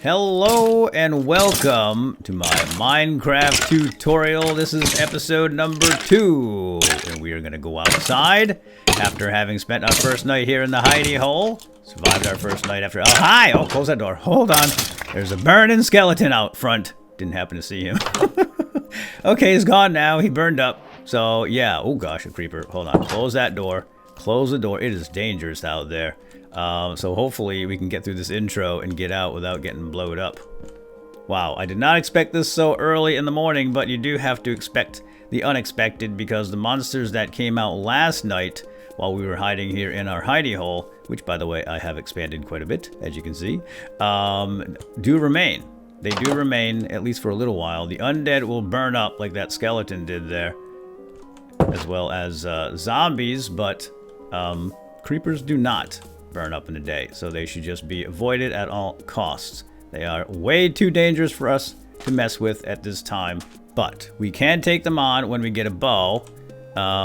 Hello and welcome to my Minecraft tutorial. This is episode number 2, and we are going to go outside after having spent our first night here in the hidey hole. Survived our first night after... Oh, hi! Oh, close that door. Hold on. There's a burning skeleton out front. Didn't happen to see him. Okay, he's gone now. He burned up. So, yeah. Oh, gosh, a creeper. Hold on. Close that door. Close the door. It is dangerous out there. So hopefully we can get through this intro and get out without getting blowed up. Wow, I did not expect this so early in the morning, but you do have to expect the unexpected because the monsters that came out last night while we were hiding here in our hidey hole, which by the way I have expanded quite a bit, as you can see, do remain. They do remain, at least for a little while. The undead will burn up like that skeleton did there, as well as zombies, but creepers do not burn up in a day, so they should just be avoided at all costs. They are way too dangerous for us to mess with at this time, but we can take them on when we get a bow,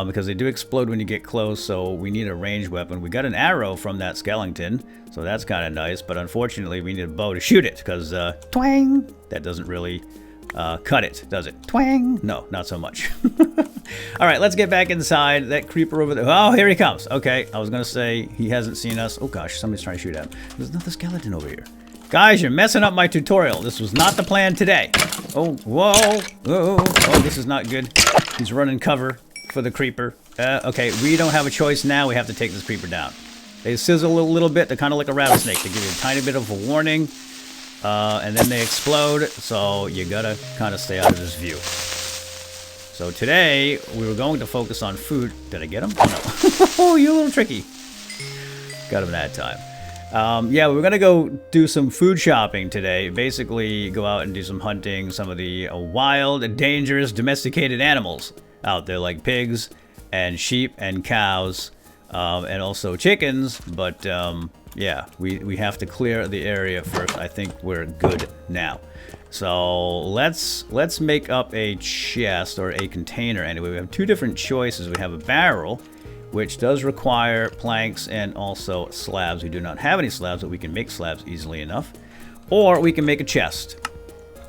because they do explode when you get close, so we need a ranged weapon. We got an arrow from that skeleton, so that's kind of nice, but unfortunately we need a bow to shoot it, because twang, that doesn't really cut it, does it? Twang! No, not so much. Alright, let's get back inside. That creeper over there. Oh, here he comes. Okay, I was going to say he hasn't seen us. Oh gosh, somebody's trying to shoot at him. There's another skeleton over here. Guys, you're messing up my tutorial. This was not the plan today. Oh, whoa. Oh, this is not good. He's running cover for the creeper. Okay, we don't have a choice now. We have to take this creeper down. They sizzle a little bit. They're kind of like a rattlesnake. They give you a tiny bit of a warning. And then they explode, so you gotta kind of stay out of this view. So today, we were going to focus on food. Did I get him? Oh, no. Oh, you're a little tricky. Got him that time. Yeah, we're gonna go do some food shopping today. Basically, go out and do some hunting. Some of the wild, dangerous, domesticated animals out there, like pigs and sheep and cows, and also chickens, but... yeah, we have to clear the area first. I think we're good now. So let's make up a chest or a container anyway. We have two different choices. We have a barrel, which does require planks and also slabs. We do not have any slabs, but we can make slabs easily enough. Or we can make a chest.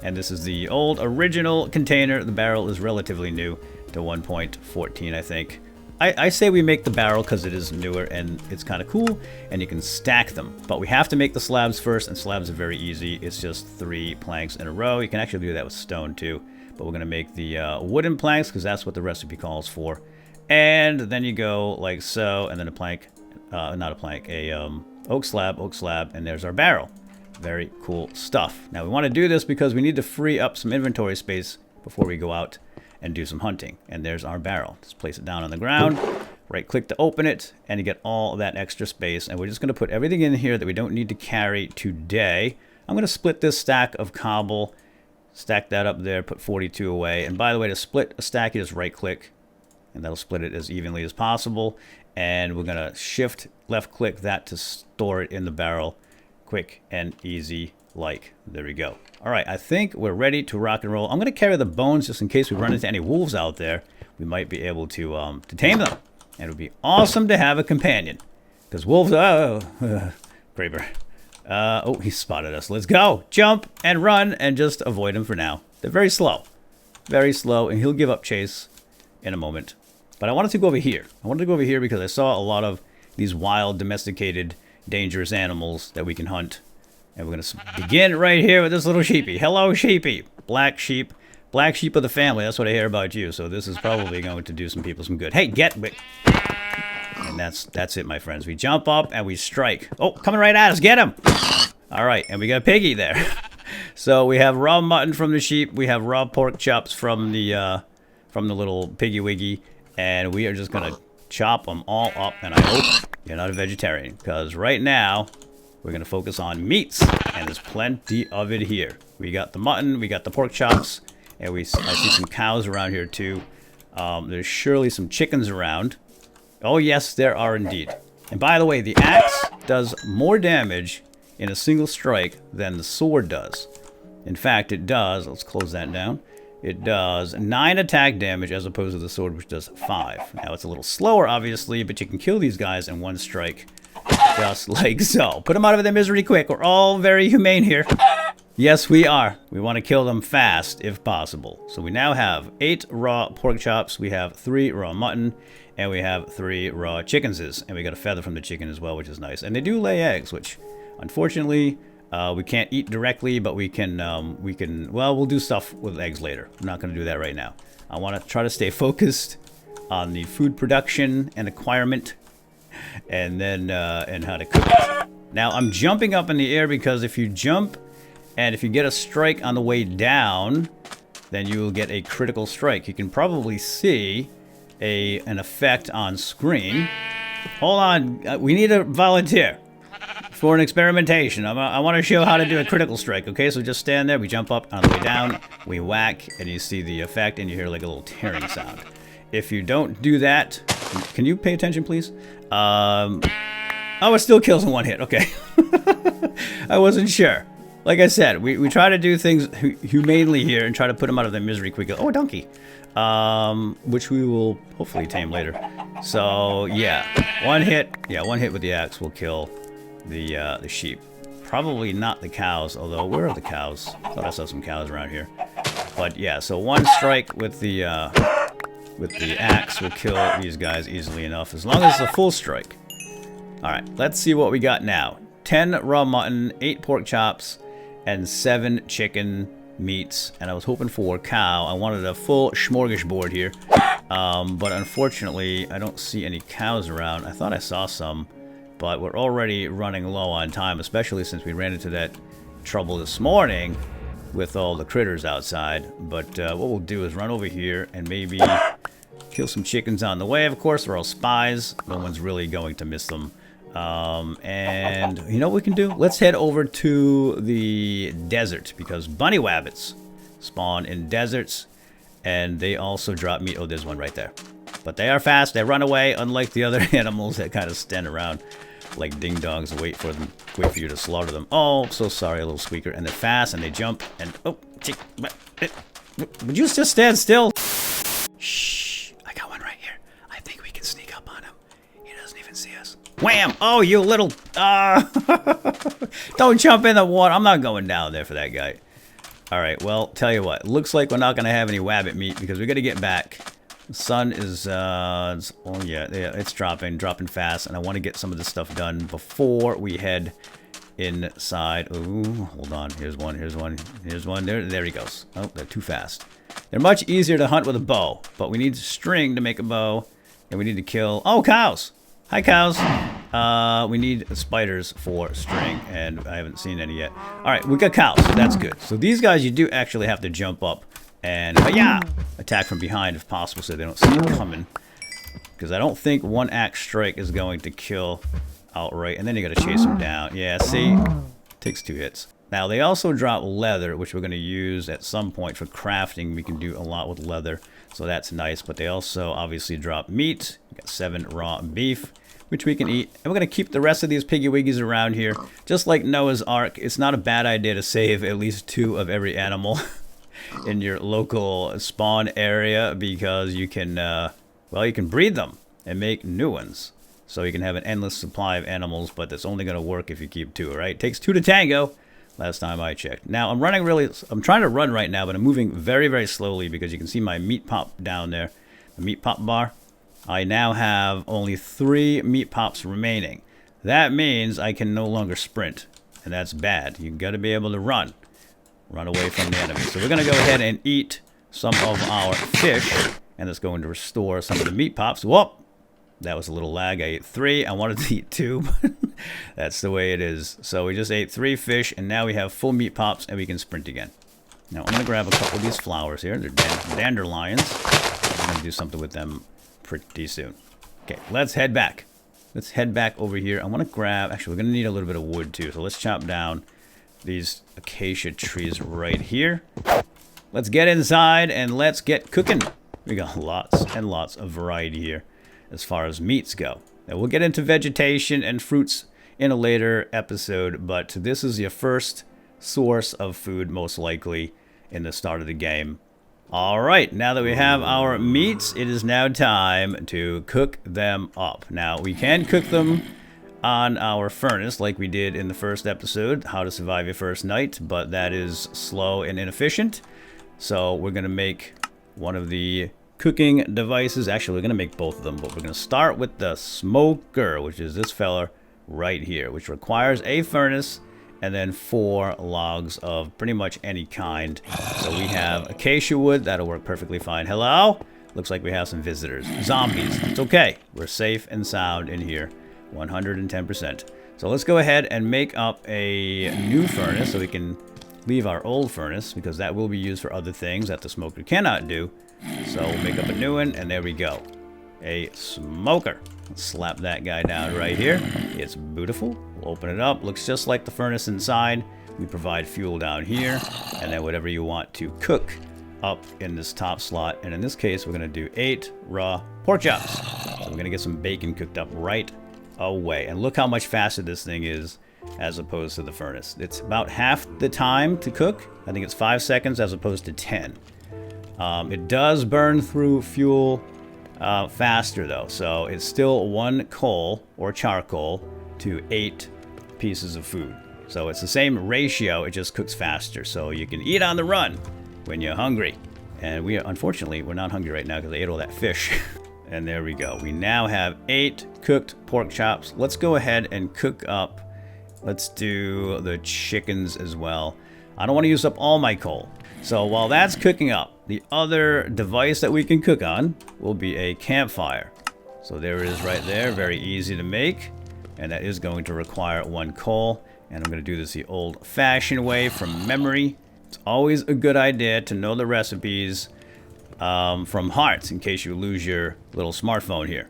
And this is the old original container. The barrel is relatively new to 1.14, I think. I say we make the barrel because it is newer and it's kind of cool and you can stack them. But we have to make the slabs first, and slabs are very easy. It's just 3 planks in a row. You can actually do that with stone too. But we're going to make the wooden planks because that's what the recipe calls for. And then you go like so, and then a plank, not a plank, a oak slab, and there's our barrel. Very cool stuff. Now we want to do this because we need to free up some inventory space before we go out and do some hunting. And there's our barrel. Just place it down on the ground, right click to open it, and you get all that extra space. And we're just going to put everything in here that we don't need to carry today. I'm going to split this stack of cobble, stack that up there, put 42 away. And by the way, to split a stack, you just right click, and that'll split it as evenly as possible. And we're going to shift left click that to store it in the barrel. Quick and easy. Like, there we go. All right, I think we're ready to rock and roll. I'm going to carry the bones just in case we run into any wolves out there. We might be able to tame them. And it would be awesome to have a companion. Because wolves, creeper. Oh, he spotted us. Let's go. Jump and run and just avoid him for now. They're very slow. Very slow, and he'll give up chase in a moment. But I wanted to go over here. I wanted to go over here because I saw a lot of these wild, domesticated, dangerous animals that we can hunt. And we're going to begin right here with this little sheepy. Hello, sheepy. Black sheep. Black sheep of the family. That's what I hear about you. So this is probably going to do some people some good. Hey, get... And that's it, my friends. We jump up and we strike. Oh, coming right at us. Get him. All right. And we got a piggy there. So we have raw mutton from the sheep. We have raw pork chops from the little piggy wiggy. And we are just going to chop them all up. And I hope you're not a vegetarian. Because right now... we're going to focus on meats, and there's plenty of it here. We got the mutton, we got the pork chops, and I see some cows around here too. There's surely some chickens around. Oh yes, there are indeed. And by the way, the axe does more damage in a single strike than the sword does. In fact, it does, let's close that down, it does 9 attack damage as opposed to the sword, which does 5. Now it's a little slower, obviously, but you can kill these guys in one strike. Just like so. Put them out of their misery quick. We're all very humane here. Yes, we are. We want to kill them fast, if possible. So we now have 8 raw pork chops, we have 3 raw mutton, and we have 3 raw chickenses. And we got a feather from the chicken as well, which is nice. And they do lay eggs, which, unfortunately, we can't eat directly, but we can, well, we'll do stuff with eggs later. I'm not going to do that right now. I want to try to stay focused on the food production and acquirement, and then, and how to cook it. Now, I'm jumping up in the air because if you jump, and if you get a strike on the way down, then you will get a critical strike. You can probably see an effect on screen. Hold on, we need a volunteer for an experimentation. I want to show how to do a critical strike, okay? So just stand there, we jump up on the way down, we whack, and you see the effect, and you hear like a little tearing sound. If you don't do that, can you pay attention, please? Oh, it still kills in one hit, okay. I wasn't sure. Like I said, we try to do things humanely here and try to put them out of their misery quickly. Oh, a donkey. Which we will hopefully tame later. So, yeah. One hit with the axe will kill the sheep. Probably not the cows, although where are the cows? I thought I saw some cows around here. But yeah, so one strike with the axe will kill these guys easily enough, as long as it's a full strike. Alright, let's see what we got now. 10 raw mutton, 8 pork chops, and 7 chicken meats, and I was hoping for cow. I wanted a full smorgasbord here, but unfortunately I don't see any cows around. I thought I saw some, but we're already running low on time, especially since we ran into that trouble this morning with all the critters outside. But what we'll do is run over here and maybe kill some chickens on the way. Of course, they're all spies. No one's really going to miss them. And you know what we can do? Let's head over to the desert, because bunny wabbits spawn in deserts, and they also drop meat. Oh, there's one right there. But they are fast. They run away, unlike the other animals that kind of stand around like ding-dongs and wait for you to slaughter them. Oh, so sorry, a little squeaker. And they're fast, and they jump, and oh, would you just stand still? Shh, I got one right here. I think we can sneak up on him. He doesn't even see us. Wham! Oh, you little... Don't jump in the water. I'm not going down there for that guy. Alright, well, tell you what. Looks like we're not going to have any wabbit meat because we got to get back. The sun is... oh, yeah, it's dropping fast. And I want to get some of this stuff done before we head inside. Ooh, hold on. Here's one. There he goes. Oh, they're too fast. They're much easier to hunt with a bow. But we need string to make a bow. And we need to kill... Oh, cows! Hi, cows. We need spiders for string, and I haven't seen any yet. Alright, we got cows, so that's good. So these guys, you do actually have to jump up and, attack from behind if possible so they don't see you coming. Because I don't think one axe strike is going to kill outright, and then you gotta chase them down. Yeah, see? Takes 2 hits. Now, they also drop leather, which we're going to use at some point for crafting. We can do a lot with leather, so that's nice. But they also obviously drop meat. We got 7 raw beef, which we can eat. And we're going to keep the rest of these piggy wiggies around here. Just like Noah's Ark, it's not a bad idea to save at least 2 of every animal in your local spawn area, because you can, well, you can breed them and make new ones. So you can have an endless supply of animals, but that's only going to work if you keep 2, right? It takes 2 to tango. Last time I checked. Now, I'm trying to run right now, but I'm moving very, very slowly because you can see my meat pop down there. The meat pop bar. I now have only 3 meat pops remaining. That means I can no longer sprint, and that's bad. You got to be able to run away from the enemy. So we're going to go ahead and eat some of our fish, and that's going to restore some of the meat pops. Whoop! That was a little lag. I ate 3. I wanted to eat 2, but that's the way it is. So we just ate 3 fish, and now we have full meat pops, and we can sprint again. Now I'm going to grab a couple of these flowers here. They're dandelions. I'm going to do something with them pretty soon. Okay, let's head back. Let's head back over here. I want to grab... Actually, we're going to need a little bit of wood, too. So let's chop down these acacia trees right here. Let's get inside, and let's get cooking. We got lots and lots of variety here as far as meats go. Now, we'll get into vegetation and fruits in a later episode, but this is your first source of food, most likely, in the start of the game. Alright, now that we have our meats, it is now time to cook them up. Now, we can cook them on our furnace like we did in the first episode, How to Survive Your First Night, but that is slow and inefficient. So we're going to make one of the cooking devices. Actually, we're going to make both of them, but we're going to start with the smoker, which is this fella right here, which requires a furnace and then 4 logs of pretty much any kind. So we have acacia wood. That'll work perfectly fine. Hello? Looks like we have some visitors. Zombies. It's okay. We're safe and sound in here. 110%. So let's go ahead and make up a new furnace so we can leave our old furnace, because that will be used for other things that the smoker cannot do. So we'll make up a new one, and there we go. A smoker. Let's slap that guy down right here. It's beautiful. We'll open it up. Looks just like the furnace inside. We provide fuel down here, and then whatever you want to cook up in this top slot. And in this case, we're going to do 8 raw pork chops. So we're going to get some bacon cooked up right away. And look how much faster this thing is as opposed to the furnace. It's about half the time to cook. I think it's 5 seconds as opposed to 10. It does burn through fuel faster though, so it's still 1 coal or charcoal to 8 pieces of food. So it's the same ratio, it just cooks faster, so you can eat on the run when you're hungry. And unfortunately, we're not hungry right now because I ate all that fish. And there we go. We now have 8 cooked pork chops. Let's go ahead and cook up. Let's do the chickens as well. I don't want to use up all my coal. So while that's cooking up, the other device that we can cook on will be a campfire. So there it is right there, very easy to make. And that is going to require 1 coal. And I'm going to do this the old-fashioned way from memory. It's always a good idea to know the recipes from heart in case you lose your little smartphone here.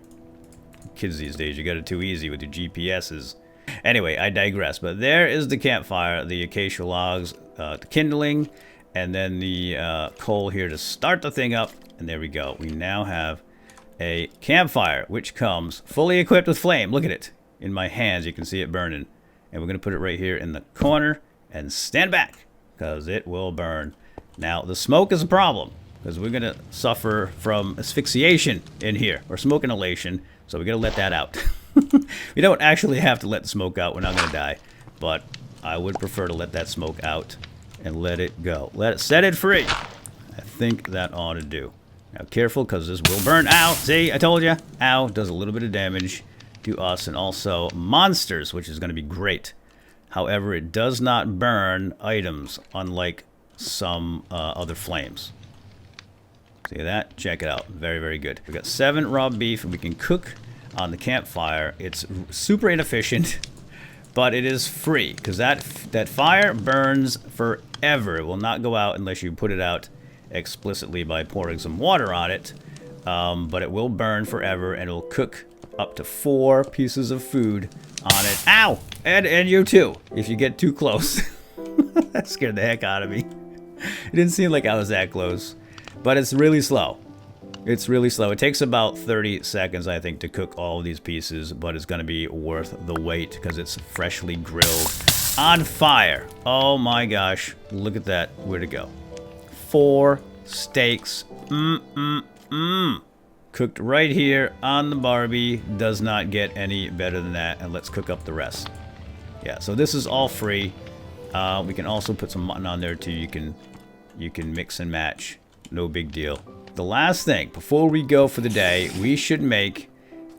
Kids these days, you got it too easy with your GPSs. Anyway, I digress. But there is the campfire, the acacia logs, the kindling, and then the coal here to start the thing up. And there we go. We now have a campfire, which comes fully equipped with flame. Look at it. In my hands, you can see it burning. And we're going to put it right here in the corner and stand back, because it will burn. Now, the smoke is a problem, because we're going to suffer from asphyxiation in here, or smoke inhalation, so we're going to let that out. We don't actually have to let the smoke out. We're not going to die, but I would prefer to let that smoke out and let it go. Set it free. I think that ought to do. Now, careful, because this will burn. Ow! See, I told you. Ow! Does a little bit of damage to us and also monsters, which is going to be great. However, it does not burn items, unlike some other flames. See that? Check it out. Very, very good. We got 7 raw beef, and we can cook on the campfire. It's super inefficient, but it is free, because that fire burns forever. It will not go out unless you put it out explicitly by pouring some water on it. But it will burn forever, and it will cook up to 4 pieces of food on it. Ow! And you too, if you get too close. That scared the heck out of me. It didn't seem like I was that close. But it's really slow. It's really slow. It takes about 30 seconds, I think, to cook all of these pieces, but it's going to be worth the wait because it's freshly grilled on fire. Oh my gosh. Look at that. Where'd it go? 4 steaks. Cooked right here on the Barbie. Does not get any better than that. And let's cook up the rest. Yeah, so this is all free. We can also put some mutton on there too. You can mix and match. No big deal. The last thing, before we go for the day, we should make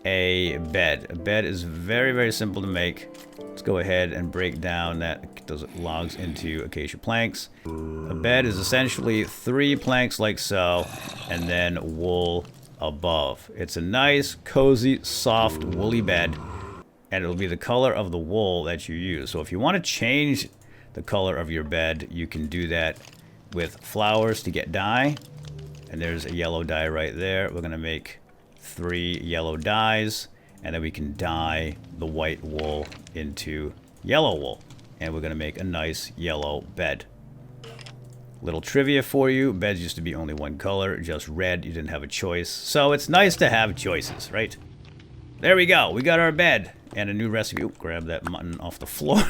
a bed. A bed is very, very simple to make. Let's go ahead and break down those logs into acacia planks. A bed is essentially 3 planks like so, and then wool above. It's a nice, cozy, soft, woolly bed, and it'll be the color of the wool that you use. So if you want to change the color of your bed, you can do that with flowers to get dye. And there's a yellow dye right there. We're going to make 3 yellow dyes, and then we can dye the white wool into yellow wool. And we're going to make a nice yellow bed. Little trivia for you. Beds used to be only 1 color, just red. You didn't have a choice. So it's nice to have choices, right? There we go. We got our bed. And a new recipe. Oop, grab that mutton off the floor.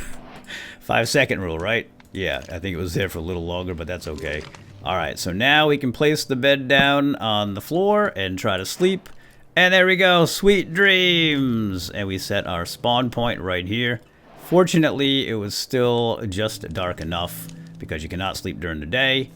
5-second rule, right? Yeah, I think it was there for a little longer, but that's okay. Alright, so now we can place the bed down on the floor and try to sleep. And there we go, sweet dreams. And we set our spawn point right here. Fortunately, it was still just dark enough because you cannot sleep during the day.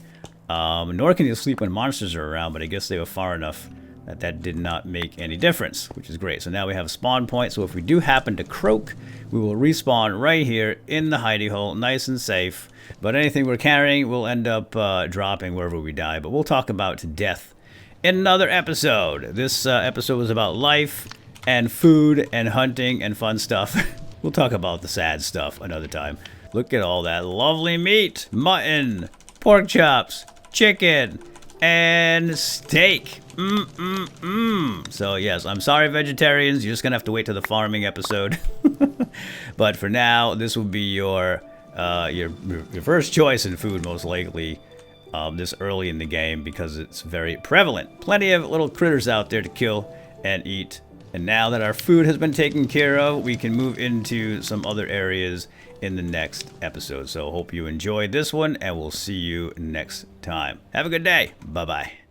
Nor can you sleep when monsters are around, but I guess they were far enough that that did not make any difference, which is great. So now we have a spawn point, so if we do happen to croak, we will respawn right here in the hidey hole, nice and safe. But anything we're carrying will end up dropping wherever we die, but we'll talk about death in another episode. This episode was about life and food and hunting and fun stuff. We'll talk about the sad stuff another time. Look at all that lovely meat. Mutton, pork chops, chicken, and steak. So yes, I'm sorry vegetarians, you're just gonna have to wait till the farming episode. But for now, this will be your first choice in food, most likely, this early in the game, because it's very prevalent. Plenty of little critters out there to kill and eat. And now that our food has been taken care of, we can move into some other areas in the next episode. So hope you enjoyed this one, and we'll see you next time. Have a good day. Bye-bye.